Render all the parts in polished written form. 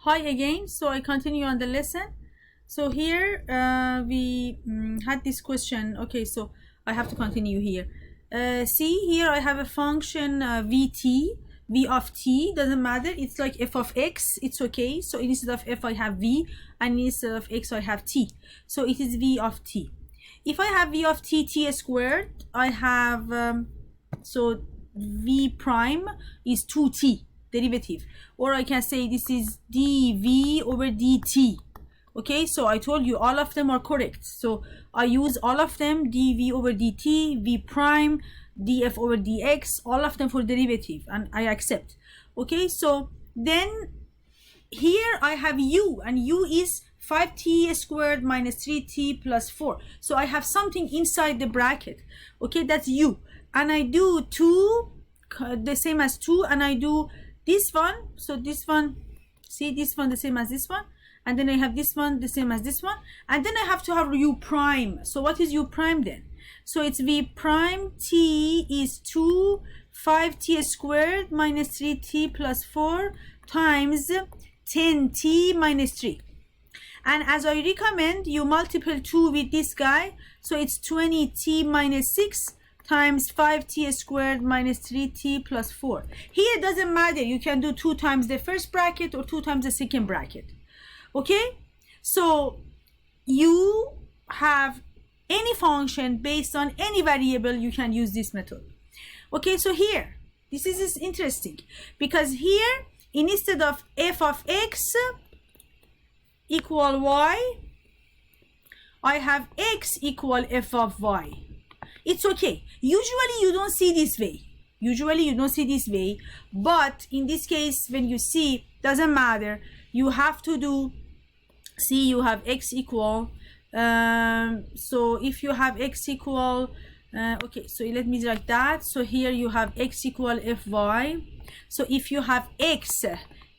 Hi again. So I continue on the lesson. So here we had this question. Okay, so I have to continue here. See here I have a function v of t, doesn't matter, it's like f of x, it's okay. So instead of f I have v, and instead of x I have t, so it is v of t. If I have v of t squared, I have so v prime is 2t derivative, or I can say this is dv over dt. Okay, so I told you all of them are correct, so I use all of them, dv over dt, v prime, df over dx, all of them for derivative, and I accept. Okay, so then here I have u, and u is 5t squared minus 3t plus 4. So I have something inside the bracket. Okay, that's u, and I do 2 the same as 2, and I do this one, so this one, see this one the same as this one, and then I have this one the same as this one, and then I have to have u prime. So what is u prime then? So it's v prime t is 2 5t squared minus 3t plus 4 times 10t minus 3. And as I recommend, you multiply 2 with this guy, so it's 20t minus 6 times 5t squared minus 3t plus 4. Here it doesn't matter, you can do 2 times the first bracket or 2 times the second bracket. Okay, so you have any function based on any variable, you can use this method. Okay, so here this is interesting, because here instead of f of x equal y, I have x equal f of y. It's okay. Usually you don't see this way. But in this case, when you see, doesn't matter, you have to do, see, you have x equal, so if you have x equal, okay, so let me write that. So here you have x equal fy. So if you have x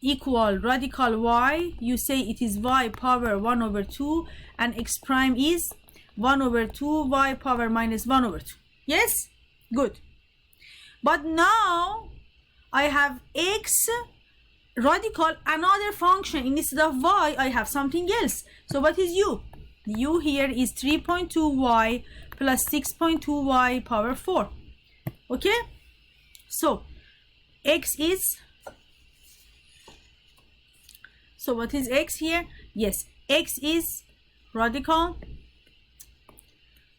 equal radical y, you say it is y power 1 over 2, and x prime is 1 over 2 y power minus 1 over 2. Yes, good. But now I have x radical another function, instead of y I have something else. So what is u? U here is 3.2y plus 6.2y power 4. Okay, so x is, so what is x here? Yes, x is radical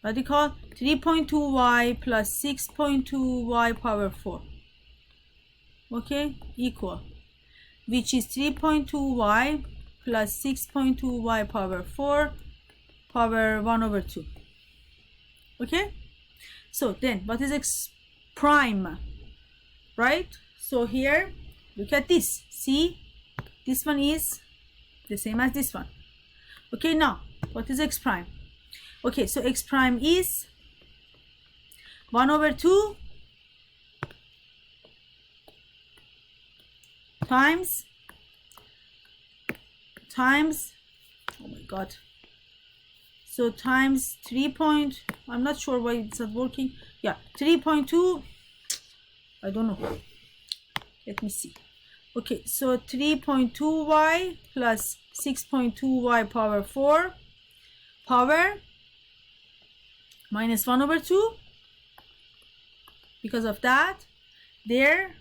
3.2y plus 6.2y power 4. Okay, equal, which is 3.2y plus 6.2y power 4 power 1 over 2. Okay, so then what is x prime, right? So here look at this, see, this one is the same as this one. Okay, now what is x prime? Okay, so x prime is 1 over 2 times, oh my god, so times 3 point, I'm not sure why it's not working. Yeah, 3.2, I don't know, let me see. Okay, so 3.2y plus 6.2y power 4 power minus 1 over 2. Because of that, there,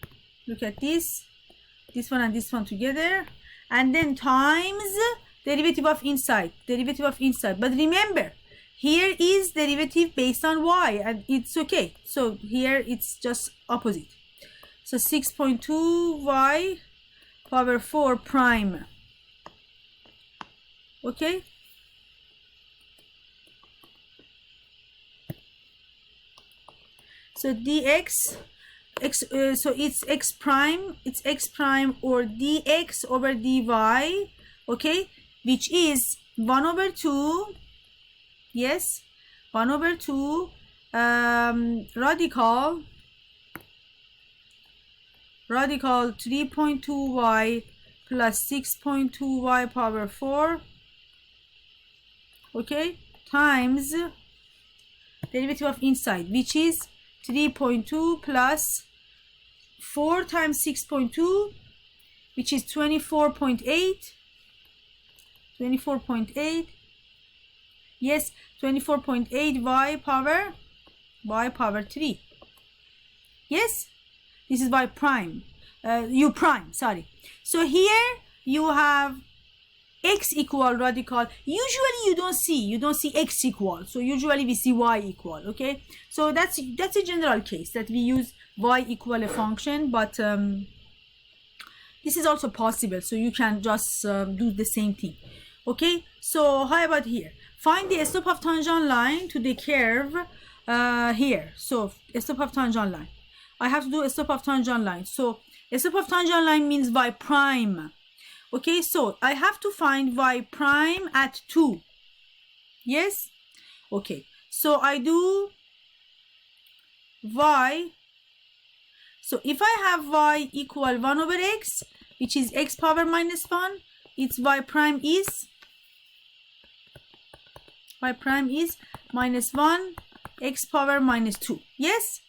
look at this one and this one together, and then times derivative of inside. But remember, here is derivative based on y, and it's okay. So here it's just opposite. So 6.2y power 4 prime. Okay, so dx x, so it's x prime or dx over dy, okay, which is 1 over 2, yes, 1 over 2 radical 3.2y plus 6.2y power 4, okay, times derivative of inside, which is 3.2 plus 4 times 6.2 which is 24.8. 24.8. Yes, 24.8 y power 3. Yes, this is y prime, u prime, sorry. So here you have x equal radical. Usually you don't see x equal, so usually we see y equal. Okay, so that's a general case that we use y equal a function, but this is also possible, so you can just do the same thing. Okay, so how about here? Find the slope of tangent line to the curve here. So a slope of tangent line, I have to do a slope of tangent line. So a slope of tangent line means y prime. Okay, so I have to find y prime at 2. Yes? Okay, so I do y. So if I have y equal 1 over x, which is x power minus 1, its y prime is minus 1 x power minus 2. Yes?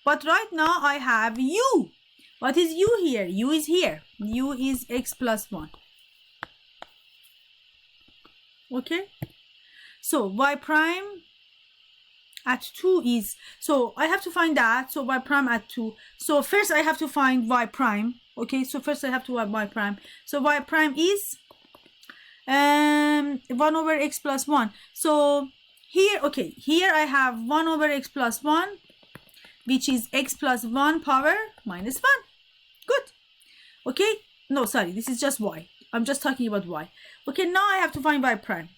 But right now I have u. What is u here? U is here. U is x plus 1. Okay? So y prime at 2 is, so I have to find that. So y prime at 2. So first I have to find y prime. Okay, so first I have to have y prime. So y prime is 1 over x plus 1. So here, okay, here I have 1 over x plus 1, which is x plus 1 power minus 1. Good. Okay, no, sorry, this is just y. I'm just talking about y. Okay, now I have to find y prime.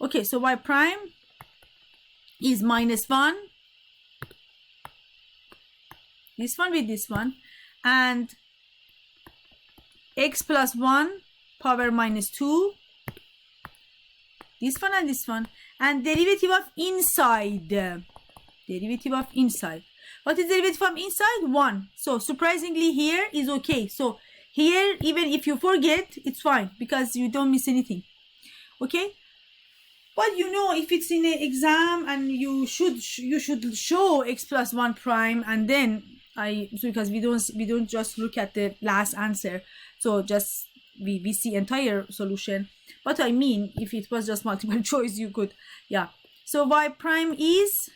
Okay, so y prime is minus 1, this one with this one, and x plus 1 power minus 2, this one and this one, and derivative of inside. Derivative of inside. What is derivative of inside? 1. So surprisingly here is okay. So here, even if you forget, it's fine because you don't miss anything. Okay, but you know, if it's in an exam and you should show x plus 1 prime, and then because we don't just look at the last answer, so just we see entire solution. But I mean, if it was just multiple choice, you could, yeah. So y prime is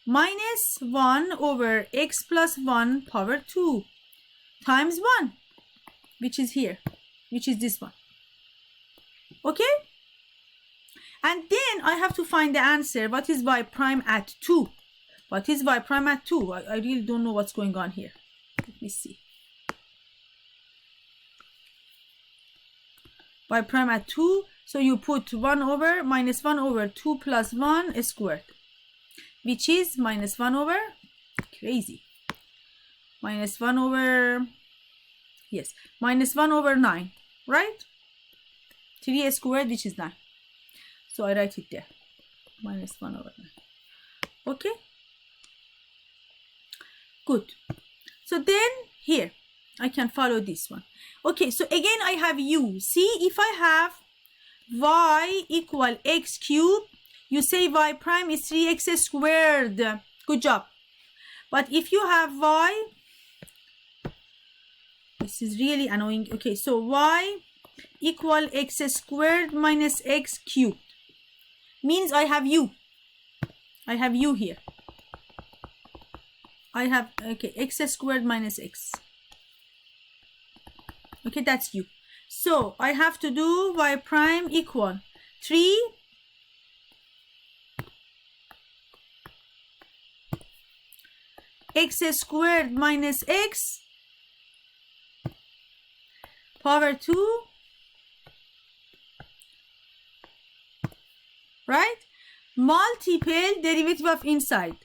minus 1 over x plus 1 power 2 times 1, which is here, which is this one. Okay, and then I have to find the answer. What is y prime at 2? What is y prime at 2? I really don't know what's going on here. Let me see. Y prime at 2, so you put 1 over minus 1 over 2 plus 1 squared, which is minus 1 over, crazy, minus 1 over, yes, minus 1 over 9, right? 3 squared, which is 9. So I write it there, minus 1 over 9. Okay, good. So then here I can follow this one. Okay, so again I have u. See, if I have y equal x cubed, you say y prime is 3x squared. Good job. But if you have y, this is really annoying. Okay, so y equal x squared minus x cubed means I have u. I have u here. I have, okay, x squared minus x. Okay, that's u. So I have to do y prime equal 3 x squared minus x power 2, right? Multiple derivative of inside.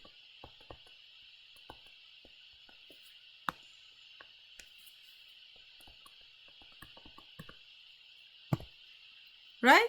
Right?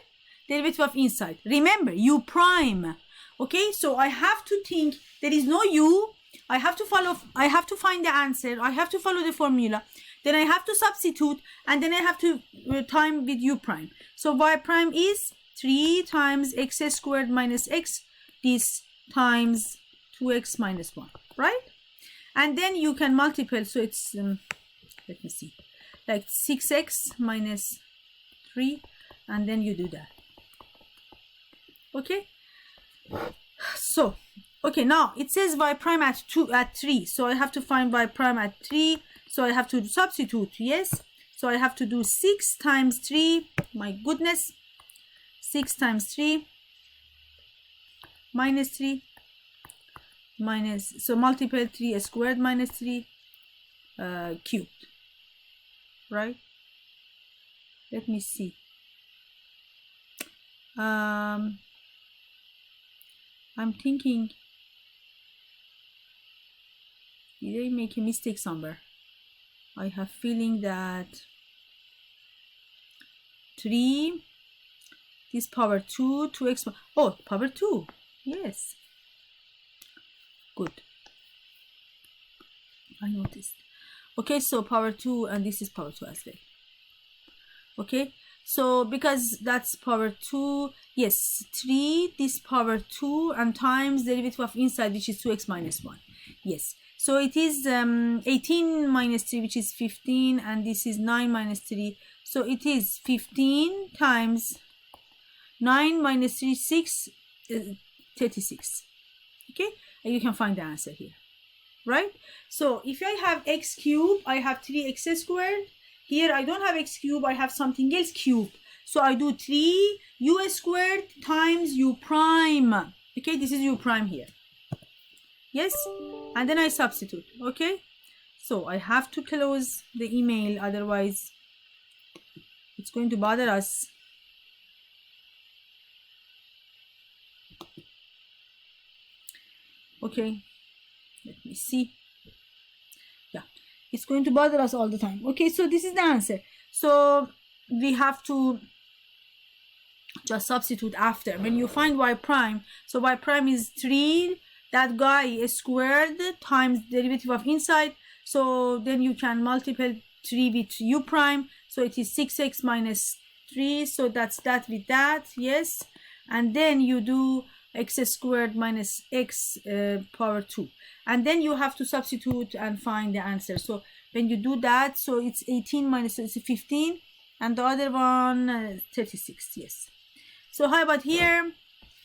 Derivative of inside. Remember, u prime. Okay, so I have to think there is no u. I have to find the answer. I have to follow the formula. Then I have to substitute, and then I have to time with u prime. So y prime is 3 times x squared minus x, this times 2x minus 1, right? And then you can multiply, so it's, let me see. like 6x minus 3, and then you do that. Okay, so okay, now it says y prime at 3, so I have to find y prime at 3, so I have to substitute. Yes, so I have to do 6 times 3, my goodness, 6 times 3 minus 3 minus, so multiply 3 squared minus 3 cubed, right? Let me see. I'm thinking, did I make a mistake somewhere? I have feeling that 3, this power 2, 2x, oh, power 2, yes, good, I noticed. Okay, so power 2, and this is power 2 as well. Okay, so because that's power 2, yes, 3, this power 2, and times derivative of inside, which is 2x minus 1. Yes, so it is 18 minus 3, which is 15, and this is 9 minus 3, so it is 15 times 9 minus 3, 6, 36. Okay, and you can find the answer here, right? So if I have x cubed, I have 3x squared. Here I don't have x cubed, I have something else cubed. So I do 3u squared times u prime. Okay, this is u prime here. Yes, and then I substitute. Okay, so I have to close the email, otherwise it's going to bother us. Okay, let me see. Yeah, it's going to bother us all the time. Okay, so this is the answer. So we have to just substitute after. When you find y prime, so y prime is 3, that guy is squared times derivative of inside. So then you can multiply 3 with u prime. So it is 6x minus 3. So that's that with that. Yes, and then you do x squared minus x power 2, and then you have to substitute and find the answer. So when you do that, so it's 18 minus, it's 15, and the other one 36. Yes, so how about here?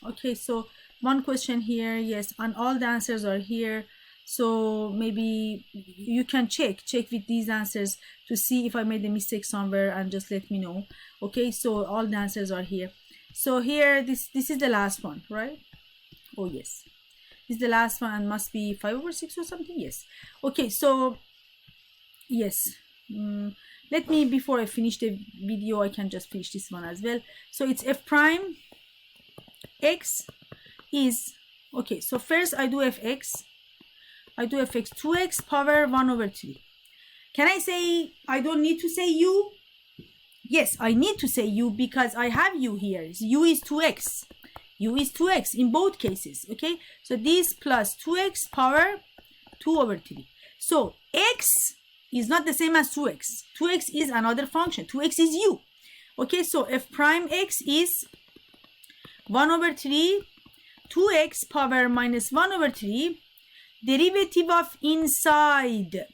Okay, so one question here, yes, and all the answers are here. So maybe you can check with these answers to see if I made a mistake somewhere, and just let me know. Okay, so all the answers are here. So here, this is the last one, right? Oh yes, this is the last one, and must be 5/6 or something. Yes. Okay, so yes, let me, before I finish the video, I can just finish this one as well. So it's f prime x is, okay, so first I do fx, 2x power 1/3. Can I say, I don't need to say u? Yes, I need to say u, because I have u here. U is 2x. U is 2x in both cases. Okay, so this plus 2x power 2/3. So x is not the same as 2x. 2x is another function. 2x is u. Okay, so f prime x is 1/3, 2x power minus 1/3, derivative of inside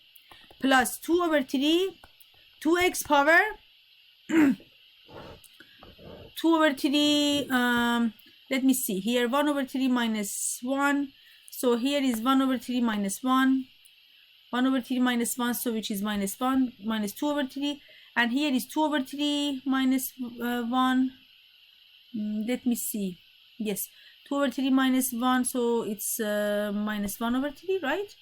plus 2/3, 2x power 2/3, let me see here, 1/3 minus 1, so here is 1/3 minus 1, 1/3 minus 1, so which is minus 1, minus 2/3, and here is 2/3 minus 1, let me see, yes, 2/3 minus 1, so it's minus 1/3, right?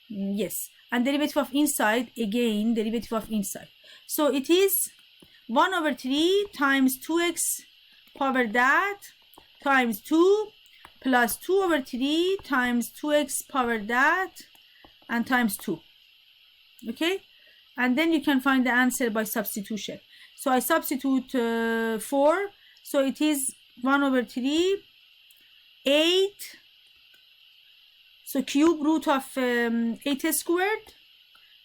Yes, and derivative of inside, again derivative of inside, so it is 1/3 times 2x power that times 2 plus 2/3 times 2x power that and times 2. Okay, and then you can find the answer by substitution. So I substitute 4, so it is 1/3, 8, so cube root of 8 squared,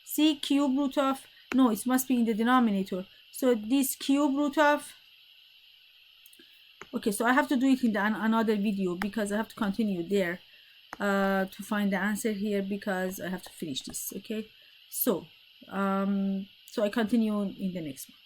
see cube root of, no, it must be in the denominator, so this cube root of, okay, so I have to do it in another video, because I have to continue there to find the answer here, because I have to finish this. Okay, so So I continue in the next one.